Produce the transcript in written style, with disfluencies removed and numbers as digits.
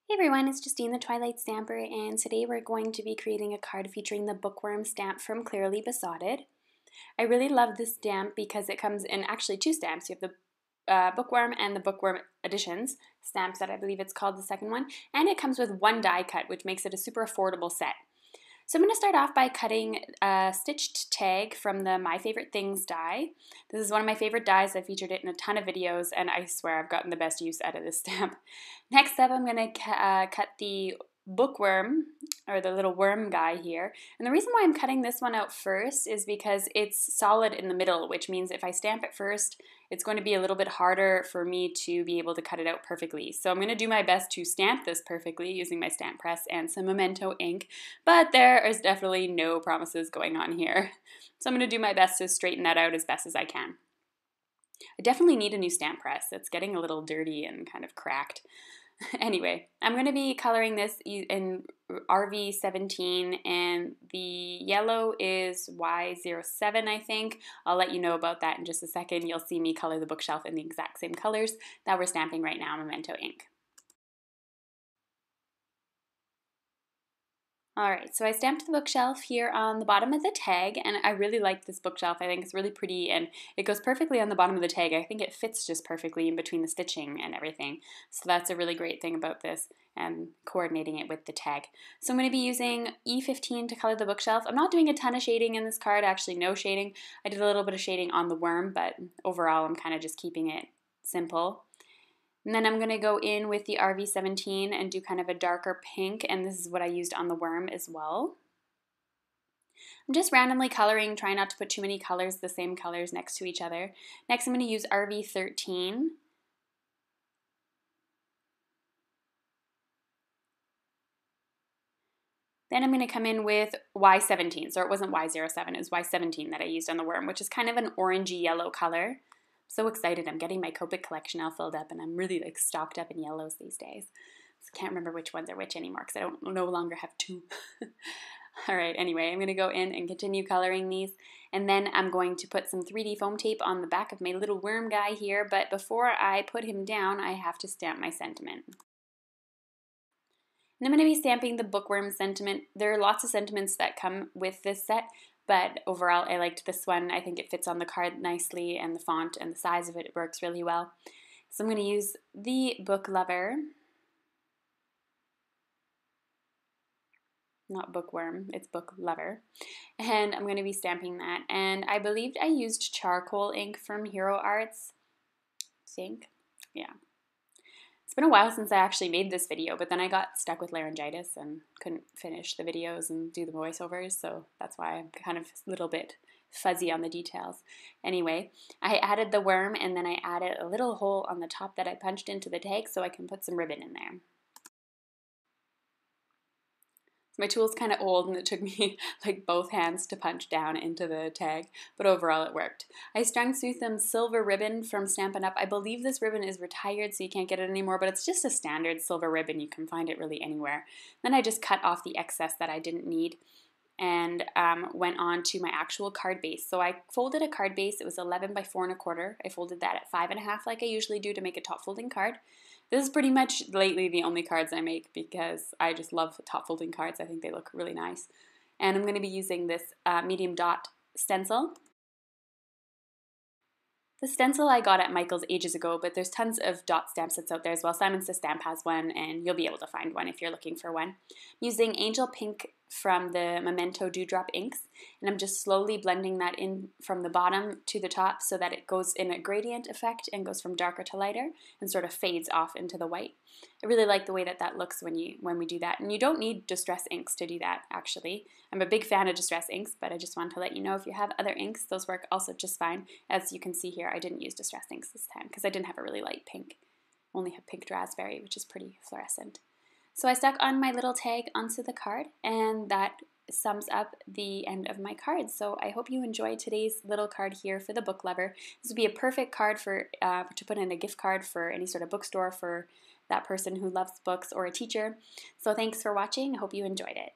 Hey everyone, it's Justine the Twilight Stamper, and today we're going to be creating a card featuring the bookworm stamp from Clearly Besotted. I really love this stamp because it comes in actually two stamps. You have the bookworm and the bookworm editions stamps that I believe it's called, the second one, and it comes with one die cut, which makes it a super affordable set. So I'm going to start off by cutting a stitched tag from the My Favorite Things die. This is one of my favorite dies. I featured it in a ton of videos, and I swear I've gotten the best use out of this stamp. Next up, I'm going to cut the bookworm, or the little worm guy here. And the reason why I'm cutting this one out first is because it's solid in the middle, which means if I stamp it first, it's going to be a little bit harder for me to be able to cut it out perfectly. So I'm going to do my best to stamp this perfectly using my stamp press and some Memento ink, but there is definitely no promises going on here. So I'm going to do my best to straighten that out as best as I can. I definitely need a new stamp press. It's getting a little dirty and kind of cracked. Anyway, I'm going to be coloring this in RV17, and the yellow is Y07, I think. I'll let you know about that in just a second. You'll see me color the bookshelf in the exact same colors that we're stamping right now, Memento ink. Alright, so I stamped the bookshelf here on the bottom of the tag, and I really like this bookshelf. I think it's really pretty, and it goes perfectly on the bottom of the tag. I think it fits just perfectly in between the stitching and everything. So that's a really great thing about this, and coordinating it with the tag. So I'm going to be using E15 to color the bookshelf. I'm not doing a ton of shading in this card, actually no shading. I did a little bit of shading on the worm, but overall I'm kind of just keeping it simple. And then I'm going to go in with the RV17 and do kind of a darker pink, and this is what I used on the worm as well. I'm just randomly coloring, trying not to put too many colors, the same colors next to each other. Next I'm going to use RV13. Then I'm going to come in with Y17, so it wasn't Y07, it was Y17 that I used on the worm, which is kind of an orangey yellow color. So excited, I'm getting my Copic collection all filled up, and I'm really like stocked up in yellows these days. So I can't remember which ones are which anymore because I don't no longer have two. Alright, anyway, I'm going to go in and continue coloring these, and then I'm going to put some 3D foam tape on the back of my little worm guy here, but before I put him down, I have to stamp my sentiment. And I'm going to be stamping the bookworm sentiment. There are lots of sentiments that come with this set, but overall I liked this one. I think it fits on the card nicely, and the font and the size of it works really well. So I'm going to use the book lover, not bookworm, it's book lover, and I'm going to be stamping that. And I believed I used charcoal ink from Hero Arts, I think, yeah. It's been a while since I actually made this video, but then I got stuck with laryngitis and couldn't finish the videos and do the voiceovers, so that's why I'm kind of a little bit fuzzy on the details. Anyway, I added the worm, and then I added a little hole on the top that I punched into the tag so I can put some ribbon in there. My tool's kind of old, and it took me like both hands to punch down into the tag, but overall it worked. I strung through some silver ribbon from Stampin' Up. I believe this ribbon is retired, so you can't get it anymore, but it's just a standard silver ribbon. You can find it really anywhere. Then I just cut off the excess that I didn't need, and went on to my actual card base. So I folded a card base. It was 11 by 4 1/4. I folded that at 5 1/2 like I usually do to make a top folding card. This is pretty much lately the only cards I make because I just love top folding cards. I think they look really nice. And I'm going to be using this medium dot stencil. The stencil I got at Michael's ages ago, but there's tons of dot stamp sets out there as well. Simon Says Stamp has one, and you'll be able to find one if you're looking for one. I'm using Angel Pink from the Memento Dewdrop inks, and I'm just slowly blending that in from the bottom to the top so that it goes in a gradient effect and goes from darker to lighter and sort of fades off into the white. I really like the way that that looks when we do that, and you don't need Distress inks to do that, actually. I'm a big fan of Distress inks, but I just want to let you know if you have other inks, those work also just fine. As you can see here, I didn't use Distress inks this time because I didn't have a really light pink. I only have pink raspberry, which is pretty fluorescent. So I stuck on my little tag onto the card, and that sums up the end of my card. So I hope you enjoyed today's little card here for the book lover. This would be a perfect card for to put in a gift card for any sort of bookstore for that person who loves books or a teacher. So thanks for watching. I hope you enjoyed it.